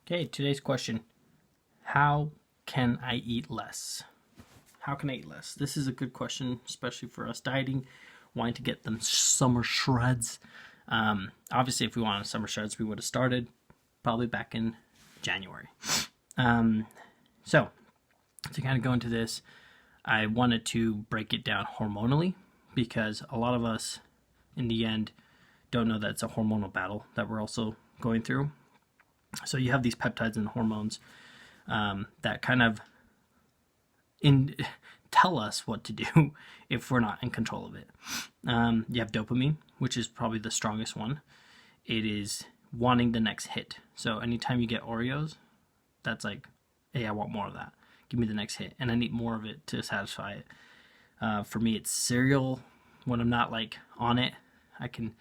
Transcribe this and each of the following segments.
Okay, today's question. How can I eat less? How can I eat less? This is a good question, especially for us dieting, wanting to get them summer shreds. Obviously, if we wanted summer shreds, we would have started probably back in January. So, to kind of go into this, I wanted to break it down hormonally because a lot of us, in the end, don't know that it's a hormonal battle that we're also going through. So you have these peptides and hormones that kind of tell us what to do if we're not in control of it. You have dopamine, which is probably the strongest one. It is wanting the next hit. So anytime you get Oreos, that's like, hey, I want more of that. Give me the next hit. And I need more of it to satisfy it. For me, it's cereal. When I'm not like on it, I can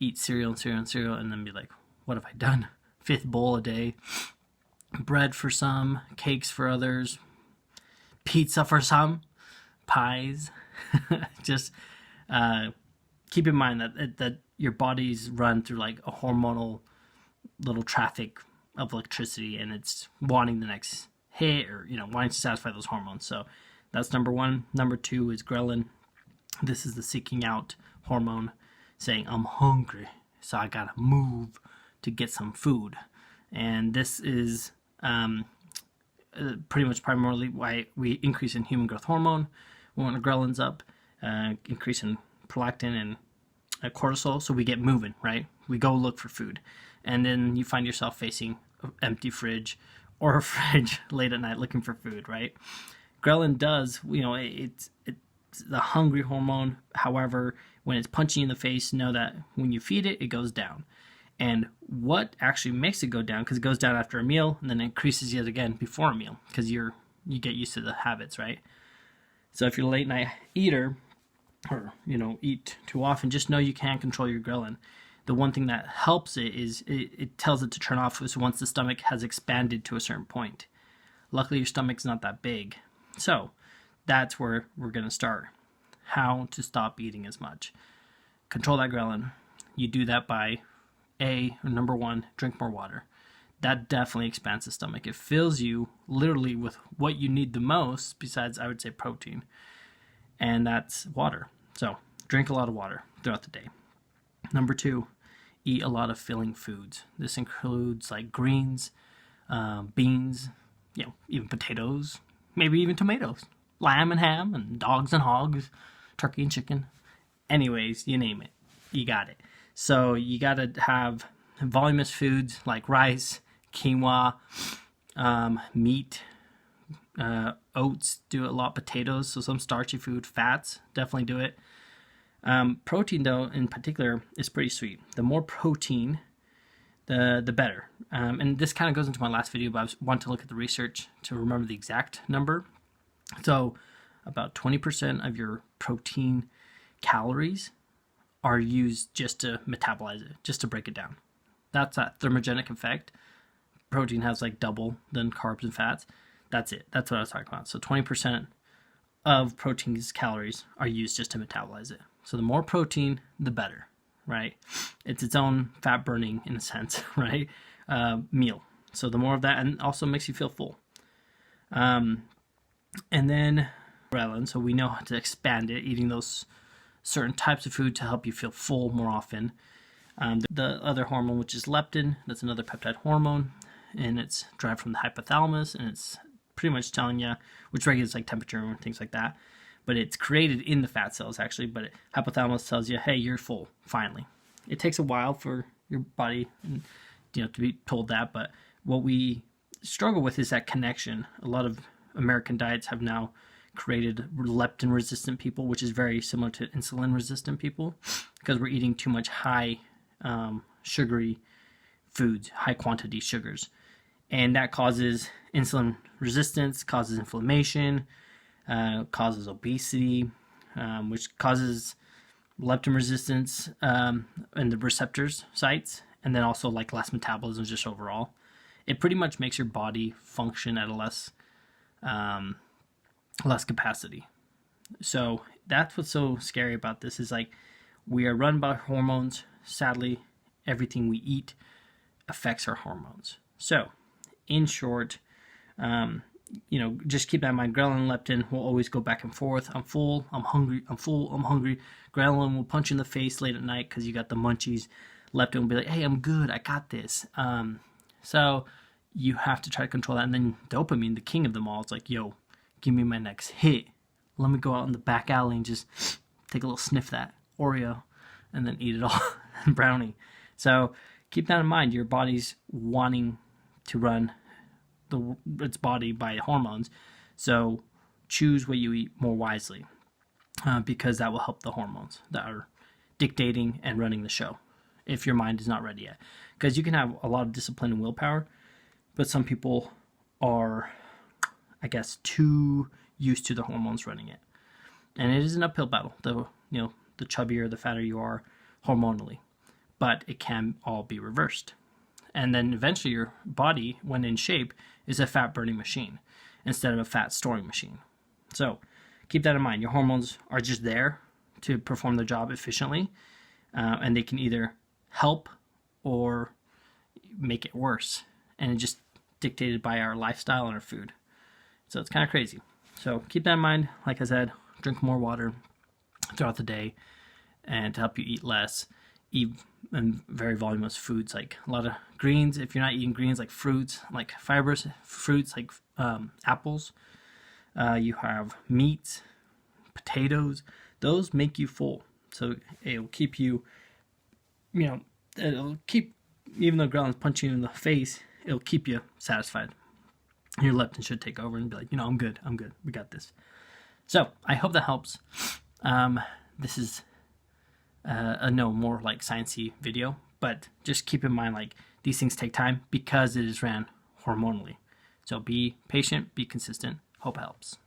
eat cereal and cereal and cereal and then be like, what have I done? 5th bowl a day. Bread for some, cakes for others, pizza for some, pies. Just keep in mind that your body's run through like a hormonal little traffic of electricity, and it's wanting the next hit, or wanting to satisfy those hormones. So that's number one. Number two is ghrelin. This is the seeking out hormone, saying I'm hungry, so I gotta move to get some food. And this is pretty much primarily why we increase in human growth hormone when ghrelin's up, increase in prolactin and cortisol, so we get moving, right? We go look for food. And then you find yourself facing an empty fridge or a fridge late at night looking for food, right? Ghrelin does, it's the hungry hormone. However, when it's punching you in the face, know that when you feed it, it goes down. And what actually makes it go down, because it goes down after a meal and then it increases yet again before a meal, because you get used to the habits, right? So if you're a late night eater, or eat too often, just know you can't control your ghrelin. The one thing that helps it is it tells it to turn off once the stomach has expanded to a certain point. Luckily, your stomach's not that big. So that's where we're going to start. How to stop eating as much. Control that ghrelin. You do that by number one, drink more water. That definitely expands the stomach. It fills you literally with what you need the most, besides, I would say, protein. And that's water. So drink a lot of water throughout the day. Number two, eat a lot of filling foods. This includes like greens, beans, even potatoes, maybe even tomatoes, lamb and ham, and dogs and hogs, turkey and chicken. Anyways, you name it, you got it. So you got to have voluminous foods like rice, quinoa, meat, oats, do a lot, potatoes, so some starchy food, fats, definitely do it. Protein, though, in particular, is pretty sweet. The more protein, the better. And this kind of goes into my last video, but I want to look at the research to remember the exact number. So about 20% of your protein calories are used just to metabolize it, just to break it down. That's that thermogenic effect. Protein has like double than carbs and fats. That's it. That's what I was talking about. So 20% of protein's calories are used just to metabolize it. So the more protein, the better, right? It's its own fat burning, in a sense, right? Meal. So the more of that, and also makes you feel full. And then ghrelin, so we know how to expand it, eating those certain types of food to help you feel full more often. The other hormone, which is leptin, that's another peptide hormone, and it's derived from the hypothalamus, and it's pretty much telling you, which regulates like temperature and things like that, but it's created in the fat cells actually, but hypothalamus tells you, hey, you're full, finally. It takes a while for your body to be told that, but what we struggle with is that connection. A lot of American diets have now created leptin resistant people, which is very similar to insulin resistant people, because we're eating too much high sugary foods, high quantity sugars, and that causes insulin resistance, causes inflammation, causes obesity, which causes leptin resistance in the receptors sites, and then also like less metabolism just overall. It pretty much makes your body function at a less capacity. So that's what's so scary about this, is like we are run by hormones. Sadly, everything we eat affects our hormones. So in short, just keep that in mind. Ghrelin and leptin will always go back and forth. I'm full, I'm hungry, I'm full, I'm hungry. Ghrelin will punch you in the face late at night because you got the munchies. Leptin will be like, hey, I'm good, I got this. So you have to try to control that. And then dopamine, the king of them all, it's like, yo, give me my next hit. Let me go out in the back alley and just take a little sniff of that Oreo and then eat it all. Brownie. So keep that in mind. Your body's wanting to run its body by hormones. So choose what you eat more wisely, because that will help the hormones that are dictating and running the show if your mind is not ready yet. Because you can have a lot of discipline and willpower, but some people are, I guess, too used to the hormones running it. And it is an uphill battle, the chubbier, the fatter you are hormonally. But it can all be reversed. And then eventually your body, when in shape, is a fat burning machine instead of a fat storing machine. So keep that in mind. Your hormones are just there to perform their job efficiently, and they can either help or make it worse. And it's just dictated by our lifestyle and our food. So it's kind of crazy. So keep that in mind. Like I said, drink more water throughout the day, and to help you eat less, eat very voluminous foods, like a lot of greens. If you're not eating greens, like fruits, like fibrous fruits, like apples. You have meats, potatoes. Those make you full. So it'll keep you, it'll keep, even though Ghrelin is punching you in the face, it'll keep you satisfied. Your leptin should take over and be like, I'm good, we got this. So I hope that helps. This is more like sciencey video, but just keep in mind, like, these things take time because it is ran hormonally. So be patient, be consistent. Hope it helps.